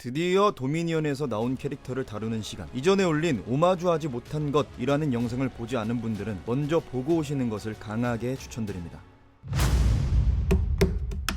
드디어 도미니언에서 나온 캐릭터를 다루는 시간. 이전에 올린 오마주하지 못한 것이라는 영상을 보지 않은 분들은 먼저 보고 오시는 것을 강하게 추천드립니다.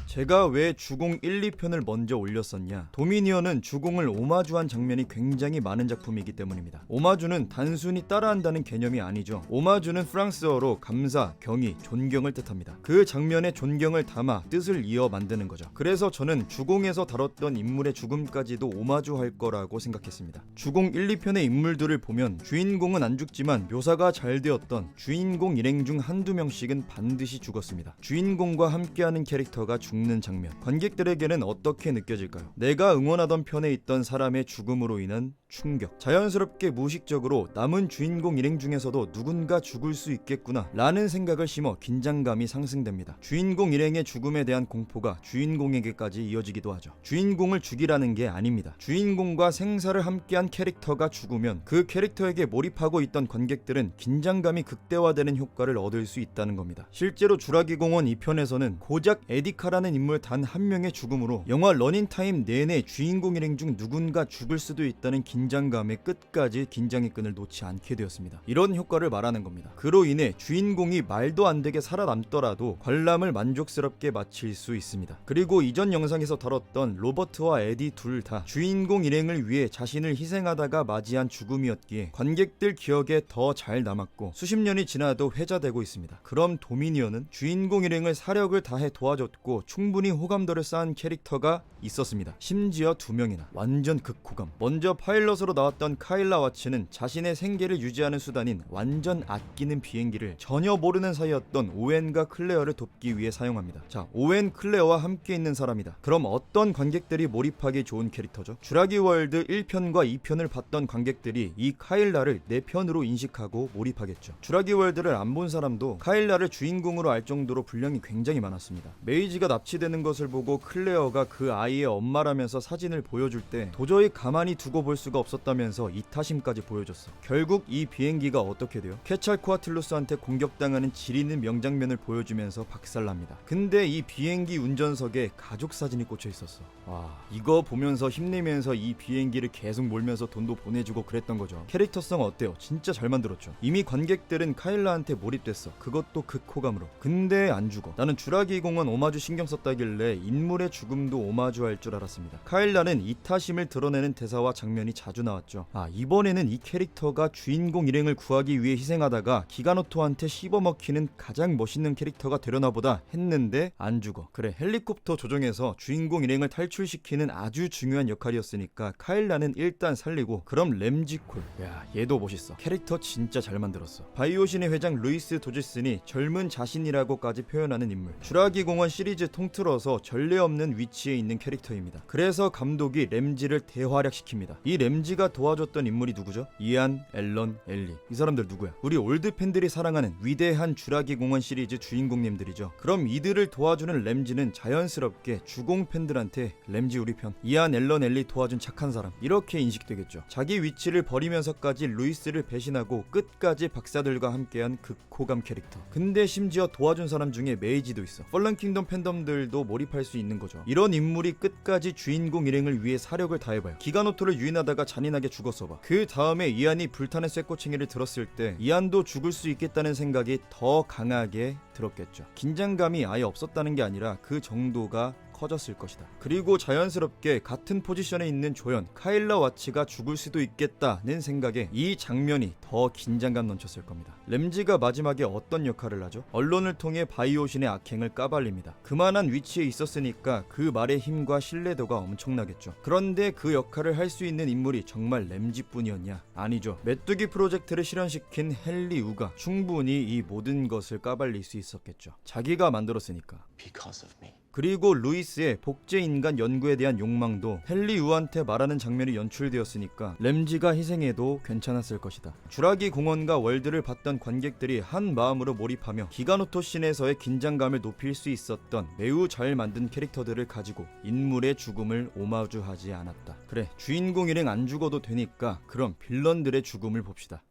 제가 왜 주공 1, 2편을 먼저 올렸었냐? 도미니언은 주공을 오마주한 장면이 굉장히 많은 작품이기 때문입니다. 오마주는 단순히 따라한다는 개념이 아니죠. 오마주는 프랑스어로 감사, 경의, 존경을 뜻합니다. 그 장면에 존경을 담아 뜻을 이어 만드는 거죠. 그래서 저는 주공에서 다뤘던 인물의 죽음까지도 오마주할 거라고 생각했습니다. 주공 1, 2편의 인물들을 보면 주인공은 안 죽지만 묘사가 잘 되었던 주인공 일행 중 한두 명씩은 반드시 죽었습니다. 주인공과 함께하는 캐릭터가 죽는 장면, 관객들에게는 어떻게 느껴질까요? 내가 응원하던 편에 있던 사람의 죽음으로 인한 충격. 자연스럽게 무의식적으로 남은 주인공 일행 중에서도 누군가 죽을 수 있겠구나 라는 생각을 심어 긴장감이 상승됩니다. 주인공 일행의 죽음에 대한 공포가 주인공에게까지 이어지기도 하죠. 주인공을 죽이라는 게 아닙니다. 주인공과 생사를 함께한 캐릭터가 죽으면 그 캐릭터에게 몰입하고 있던 관객들은 긴장감이 극대화되는 효과를 얻을 수 있다는 겁니다. 실제로 주라기 공원 2편에서는 고작 에디카라는 인물 단 한 명의 죽음으로 영화 러닝타임 내내 주인공 일행 중 누군가 죽을 수도 있다는 긴장감의 끝까지 긴장의 끈을 놓지 않게 되었습니다. 이런 효과를 말하는 겁니다. 그로 인해 주인공이 말도 안 되게 살아남더라도 관람을 만족스럽게 마칠 수 있습니다. 그리고 이전 영상에서 다뤘던 로버트와 에디 둘 다 주인공 일행을 위해 자신을 희생하다가 맞이한 죽음이었기에 관객들 기억에 더 잘 남았고 수십 년이 지나도 회자되고 있습니다. 그럼 도미니언은 주인공 일행을 사력을 다해 도와줬고 충분히 호감도를 쌓은 캐릭터가 있었습니다. 심지어 2명이나 완전 극호감. 먼저 파일럿으로 나왔던 카일라 와츠는 자신의 생계를 유지하는 수단인 완전 아끼는 비행기를 전혀 모르는 사이였던 오웬과 클레어를 돕기 위해 사용합니다. 자, 오웬, 클레어와 함께 있는 사람이다. 그럼 어떤 관객들이 몰입하기 좋은 캐릭터죠? 주라기 월드 1편과 2편을 봤던 관객들이 이 카일라를 내 편으로 인식하고 몰입하겠죠. 주라기 월드를 안 본 사람도 카일라를 주인공으로 알 정도로 분량이 굉장히 많았습니다. 메이지가 납치되는 것을 보고 클레어가 그 아이의 엄마라면서 사진을 보여줄 때 도저히 가만히 두고 볼 수가 없었다면서 이타심까지 보여줬어. 결국 이 비행기가 어떻게 돼요? 케찰코아틀루스한테 공격당하는 지리는 명장면을 보여주면서 박살납니다. 근데 이 비행기 운전석에 가족 사진이 꽂혀 있었어. 와, 이거 보면서 힘내면서 이 비행기를 계속 몰면서 돈도 보내주고 그랬던 거죠. 캐릭터성 어때요? 진짜 잘 만들었죠. 이미 관객들은 카일라한테 몰입됐어. 그것도 극호감으로. 근데 안 죽어. 나는 주라기 공원 오마주 신경 썼다길래 인물의 죽음도 오마주할 줄 알았습니다. 카일라는 이타심을 드러내는 대사와 장면이 자주 나왔죠. 이번에는 이 캐릭터가 주인공 일행을 구하기 위해 희생하다가 기가노토한테 씹어먹히는 가장 멋있는 캐릭터가 되려나 보다 했는데 안 죽어. 그래, 헬리콥터 조종해서 주인공 일행을 탈출시키는 아주 중요한 역할이었으니까 카일라는 일단 살리고, 그럼 램지콜. 야, 얘도 멋있어. 캐릭터 진짜 잘 만들었어. 바이오신의 회장 루이스 도지슨이 젊은 자신이라고까지 표현하는 인물. 주라기 공원 시리즈 통틀어서 전례 없는 위치에 있는 캐릭터입니다. 그래서 감독이 램지를 대활약시킵니다. 이 램지가 도와줬던 인물이 누구죠? 이안, 앨런, 엘리. 이 사람들 누구야? 우리 올드 팬들이 사랑하는 위대한 주라기 공원 시리즈 주인공님들이죠. 그럼 이들을 도와주는 램지는 자연스럽게 주공 팬들한테 램지 우리 편, 이안, 앨런, 엘리 도와준 착한 사람, 이렇게 인식되겠죠. 자기 위치를 버리면서까지 루이스를 배신하고 끝까지 박사들과 함께한 극호감 캐릭터. 근데 심지어 도와준 사람 중에 메이지도 있어. 펄런 킹덤 팬덤들도 몰입할 수 있는 거죠. 이런 인물이 끝까지 주인공 일행을 위해 사력을 다해봐요. 기가노토를 유인하다가 잔인하게 죽었어봐. 그 다음에 이안이 불타는 쇠꼬챙이를 들었을 때 이안도 죽을 수 있겠다는 생각이 더 강하게 들었겠죠. 긴장감이 아예 없었다는 게 아니라 그 정도가 커졌을 것이다. 그리고 자연스럽게 같은 포지션에 있는 조연, 카일라 와츠가 죽을 수도 있겠다는 생각에 이 장면이 더 긴장감 넘쳤을 겁니다. 램지가 마지막에 어떤 역할을 하죠? 언론을 통해 바이오신의 악행을 까발립니다. 그만한 위치에 있었으니까 그 말의 힘과 신뢰도가 엄청나겠죠. 그런데 그 역할을 할 수 있는 인물이 정말 램지뿐이었냐? 아니죠. 메뚜기 프로젝트를 실현시킨 헨리 우가 충분히 이 모든 것을 까발릴 수 있었겠죠. 자기가 만들었으니까. Because of me. 그리고 루이스의 복제인간 연구에 대한 욕망도 헨리 우한테 말하는 장면이 연출되었으니까 램지가 희생해도 괜찮았을 것이다. 주라기 공원과 월드를 봤던 관객들이 한 마음으로 몰입하며 기가노토 씬에서의 긴장감을 높일 수 있었던 매우 잘 만든 캐릭터들을 가지고 인물의 죽음을 오마주하지 않았다. 그래, 주인공 일행 안 죽어도 되니까 그럼 빌런들의 죽음을 봅시다.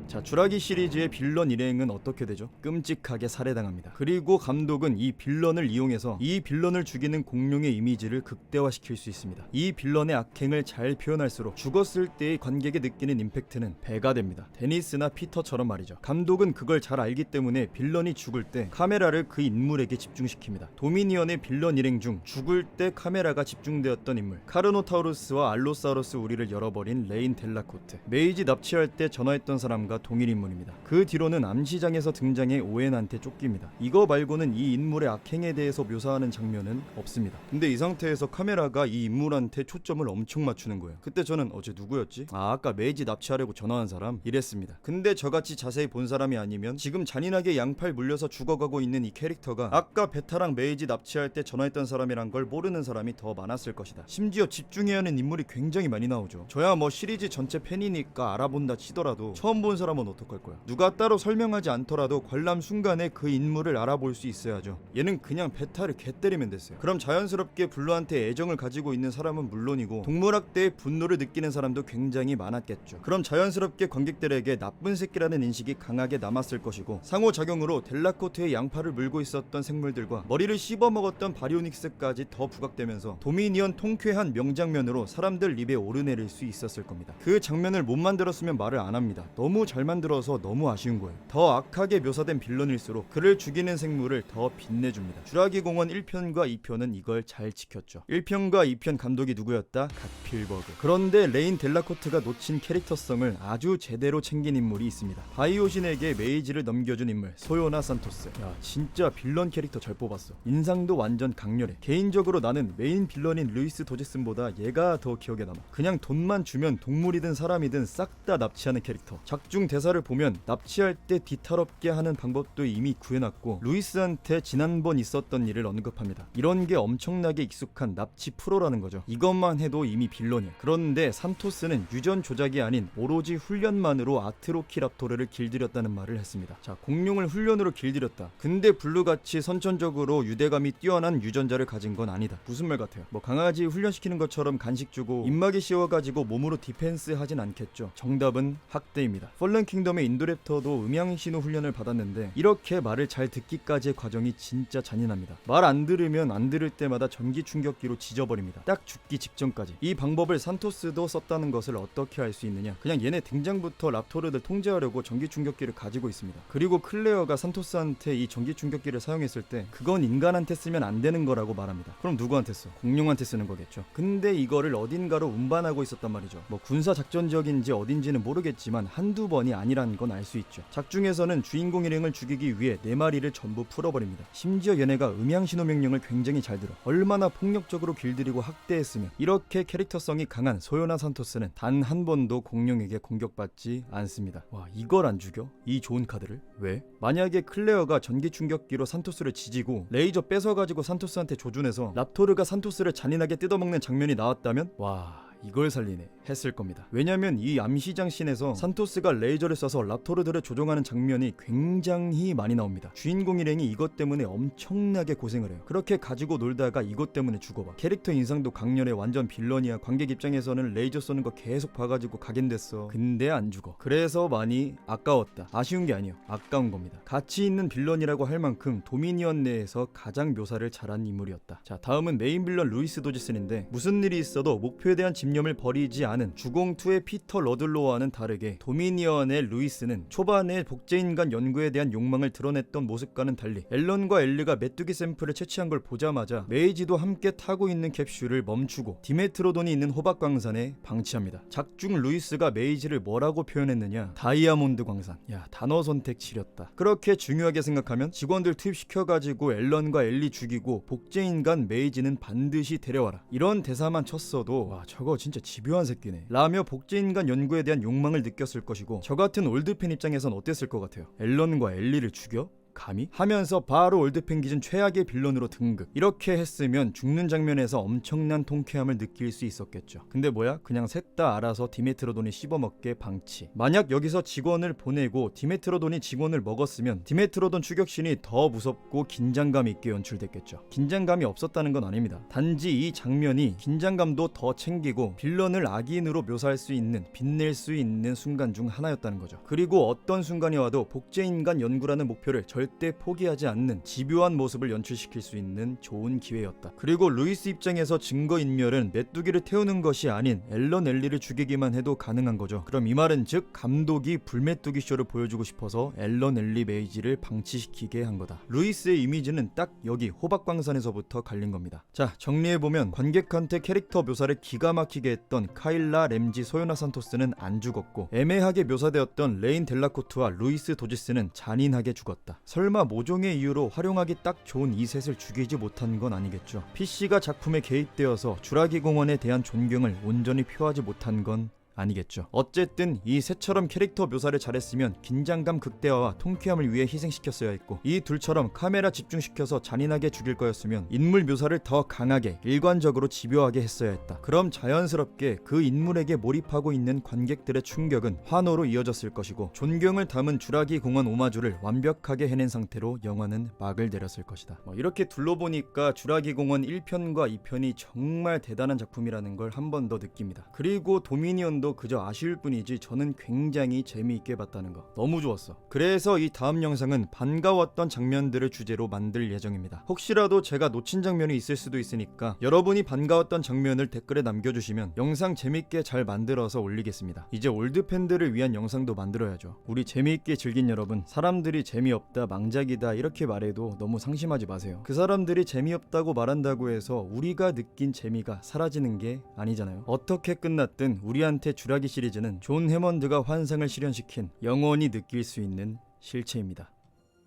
자, 주라기 시리즈의 빌런 일행은 어떻게 되죠? 끔찍하게 살해당합니다. 그리고 감독은 이 빌런을 이용해서 이 빌런을 죽이는 공룡의 이미지를 극대화시킬 수 있습니다. 이 빌런의 악행을 잘 표현할수록 죽었을 때의 관객이 느끼는 임팩트는 배가 됩니다. 데니스나 피터처럼 말이죠. 감독은 그걸 잘 알기 때문에 빌런이 죽을 때 카메라를 그 인물에게 집중시킵니다. 도미니언의 빌런 일행 중 죽을 때 카메라가 집중되었던 인물, 카르노타우루스와 알로사우루스 우리를 열어버린 레인 델라코트, 메이지 납치할 때 전화했던 사람과 동일 인물입니다. 그 뒤로는 암시장에서 등장해 오웬한테 쫓깁니다. 이거 말고는 이 인물의 악행에 대해서 묘사하는 장면은 없습니다. 근데 이 상태에서 카메라가 이 인물한테 초점을 엄청 맞추는 거예요. 그때 저는 어제 누구였지? 아까 메이지 납치하려고 전화한 사람? 이랬습니다. 근데 저같이 자세히 본 사람이 아니면 지금 잔인하게 양팔 물려서 죽어가고 있는 이 캐릭터가 아까 베타랑 메이지 납치할 때 전화했던 사람이란 걸 모르는 사람이 더 많았을 것이다. 심지어 집중해야 하는 인물이 굉장히 많이 나오죠. 저야 뭐 시리즈 전체 팬이니까 알아본다 치더라도 처음 본 사람은 어떡할 거야. 누가 따로 설명하지 않더라도 관람 순간에 그 인물을 알아볼 수 있어야죠. 얘는 그냥 베타를 개 때리면 됐어요. 그럼 자연스럽게 블루한테 애정을 가지고 있는 사람은 물론이고 동물학대의 분노를 느끼는 사람도 굉장히 많았겠죠. 그럼 자연스럽게 관객들에게 나쁜 새끼라는 인식이 강하게 남았을 것이고 상호작용으로 델라코트의 양팔을 물고 있었던 생물들과 머리를 씹어먹었던 바리오닉스까지 더 부각되면서 도미니언 통쾌한 명장면으로 사람들 입에 오르내릴 수 있었을 겁니다. 그 장면을 못 만들었으면 말을 안 합니다. 너무 잘 만들어서 너무 아쉬운 거예요. 더 악하게 묘사된 빌런일수록 그를 죽이는 생물을 더 빛내줍니다. 주라기 공원 1편과 2편은 이걸 잘 지켰죠. 1편과 2편 감독이 누구였다? 갓필버그. 그런데 레인 델라코트가 놓친 캐릭터성을 아주 제대로 챙긴 인물이 있습니다. 바이오신에게 메이지를 넘겨준 인물 소요나 산토스. 야, 진짜 빌런 캐릭터 잘 뽑았어. 인상도 완전 강렬해. 개인적으로 나는 메인 빌런인 루이스 도제슨보다 얘가 더 기억에 남아. 그냥 돈만 주면 동물이든 사람이든 싹 다 납치하는 캐릭터. 작중 대사를 보면 납치할 때 뒤탈없게 하는 방법도 이미 구해놨고 루이스한테 지난번 있었던 일을 언급합니다. 이런 게 엄청나게 익숙한 납치 프로라는 거죠. 이것만 해도 이미 빌런이야. 그런데 산토스는 유전 조작이 아닌 오로지 훈련만으로 아트로키랍토르를 길들였다는 말을 했습니다. 자, 공룡을 훈련으로 길들였다. 근데 블루같이 선천적으로 유대감이 뛰어난 유전자를 가진 건 아니다. 무슨 말 같아요? 뭐 강아지 훈련시키는 것처럼 간식 주고 입막이 씌워가지고 몸으로 디펜스 하진 않겠죠. 정답은 학대입니다. 펄른 킹덤의 인도랩터도 음향신호 훈련을 받았는데 이렇게 말을 잘 듣기까지의 과정이 진짜 잔인합니다. 말 안 들으면 안 들을 때마다 전기 충격기로 지져버립니다. 딱 죽기 직전까지. 이 방법을 산토스도 썼다는 것을 어떻게 알 수 있느냐? 그냥 얘네 등장부터 랍토르들 통제하려고 전기 충격기를 가지고 있습니다. 그리고 클레어가 산토스한테 이 전기 충격기를 사용했을 때 그건 인간한테 쓰면 안 되는 거라고 말합니다. 그럼 누구한테 써? 공룡한테 쓰는 거겠죠. 근데 이거를 어딘가로 운반하고 있었단 말이죠. 뭐 군사 작전 지역인지 어딘지는 모르겠지만 한두 번이 아니라는 건 알 수 있죠. 작중에서는 주인공 일행을 죽이기 위해 4마리를 전부 풀어버립니다. 심지어 얘네가 음향신호 명령을 굉장히 잘 들어. 얼마나 폭력적으로 길들이고 학대했으면. 이렇게 캐릭터성이 강한 소요나 산토스는 단 한 번도 공룡에게 공격받지 않습니다. 와, 이걸 안 죽여? 이 좋은 카드를? 왜? 만약에 클레어가 전기 충격기로 산토스를 지지고 레이저 뺏어가지고 산토스한테 조준해서 랍토르가 산토스를 잔인하게 뜯어먹는 장면이 나왔다면 와, 이걸 살리네 했을 겁니다. 왜냐면 이 암시장 씬에서 산토스가 레이저를 쏴서 랍토르들을 조종하는 장면이 굉장히 많이 나옵니다. 주인공 일행이 이것 때문에 엄청나게 고생을 해요. 그렇게 가지고 놀다가 이것 때문에 죽어봐. 캐릭터 인상도 강렬해. 완전 빌런이야. 관객 입장에서는 레이저 쏘는 거 계속 봐가지고 각인됐어. 근데 안 죽어. 그래서 많이 아까웠다. 아쉬운 게 아니에요. 아까운 겁니다. 가치 있는 빌런이라고 할 만큼 도미니언 내에서 가장 묘사를 잘한 인물이었다. 자, 다음은 메인 빌런 루이스 도지슨인데 무슨 일이 있어도 목표에 대한 집념을 버리지 않은 주공2의 피터 러들로와는 다르게 도미니언의 루이스는 초반에 복제인간 연구에 대한 욕망을 드러냈던 모습과는 달리 앨런과 엘리가 메뚜기 샘플을 채취한 걸 보자마자 메이지도 함께 타고 있는 캡슐을 멈추고 디메트로돈이 있는 호박광산에 방치합니다. 작중 루이스가 메이지를 뭐라고 표현했느냐? 다이아몬드 광산. 야, 단어 선택 지렸다. 그렇게 중요하게 생각하면 직원들 투입시켜가지고 앨런과 엘리 죽이고 복제인간 메이지는 반드시 데려와라. 이런 대사만 쳤어도 와, 저거 진짜 집요한 새끼네 라며 복제인간 연구에 대한 욕망을 느꼈을 것이고 저 같은 올드팬 입장에선 어땠을 것 같아요? 앨런과 엘리를 죽여? 감히? 하면서 바로 올드팬 기준 최악의 빌런으로 등극. 이렇게 했으면 죽는 장면에서 엄청난 통쾌함을 느낄 수 있었겠죠. 근데 뭐야? 그냥 셋 다 알아서 디메트로돈이 씹어먹게 방치. 만약 여기서 직원을 보내고 디메트로돈이 직원을 먹었으면 디메트로돈 추격신이 더 무섭고 긴장감 있게 연출됐겠죠. 긴장감이 없었다는 건 아닙니다. 단지 이 장면이 긴장감도 더 챙기고 빌런을 악인으로 묘사할 수 있는, 빛낼 수 있는 순간 중 하나였다는 거죠. 그리고 어떤 순간이 와도 복제인간 연구라는 목표를 절대 포기하지 않는 집요한 모습을 연출시킬 수 있는 좋은 기회였다. 그리고 루이스 입장에서 증거인멸은 메뚜기를 태우는 것이 아닌 앨런 엘리를 죽이기만 해도 가능한 거죠. 그럼 이 말은 즉 감독이 불메뚜기 쇼를 보여주고 싶어서 앨런 엘리 메이지를 방치시키게 한 거다. 루이스의 이미지는 딱 여기 호박광산에서부터 갈린 겁니다. 자, 정리해보면 관객한테 캐릭터 묘사를 기가 막히게 했던 카일라, 램지, 소요나 산토스는 안 죽었고, 애매하게 묘사되었던 레인 델라코트와 루이스 도지스는 잔인하게 죽었다. 설마 모종의 이유로 활용하기 딱 좋은 이 셋을 죽이지 못한 건 아니겠죠. PC가 작품에 개입되어서 주라기 공원에 대한 존경을 온전히 표하지 못한 건 아니겠죠. 어쨌든 이 셋처럼 캐릭터 묘사를 잘했으면 긴장감 극대화와 통쾌함을 위해 희생시켰어야 했고, 이 둘처럼 카메라 집중시켜서 잔인하게 죽일 거였으면 인물 묘사를 더 강하게 일관적으로 집요하게 했어야 했다. 그럼 자연스럽게 그 인물에게 몰입하고 있는 관객들의 충격은 환호로 이어졌을 것이고, 존경을 담은 주라기 공원 오마주를 완벽하게 해낸 상태로 영화는 막을 내렸을 것이다. 이렇게 둘러보니까 주라기 공원 1편과 2편이 정말 대단한 작품이라는 걸 한 번 더 느낍니다. 그리고 도미니언도 그저 아쉬울 뿐이지 저는 굉장히 재미있게 봤다는 거 너무 좋았어. 그래서 이 다음 영상은 반가웠던 장면들을 주제로 만들 예정입니다. 혹시라도 제가 놓친 장면이 있을 수도 있으니까 여러분이 반가웠던 장면을 댓글에 남겨주시면 영상 재밌게 잘 만들어서 올리겠습니다. 이제 올드 팬들을 위한 영상도 만들어야죠. 우리 재미있게 즐긴 여러분, 사람들이 재미없다, 망작이다 이렇게 말해도 너무 상심하지 마세요. 그 사람들이 재미없다고 말한다고 해서 우리가 느낀 재미가 사라지는 게 아니잖아요. 어떻게 끝났든 우리한테 주라기 시리즈는 존 해먼드가 환상을 실현시킨 영원히 느낄 수 있는 실체입니다.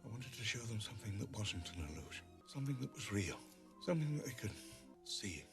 I wanted to show them something that wasn't an illusion, something that was real, something that they could see.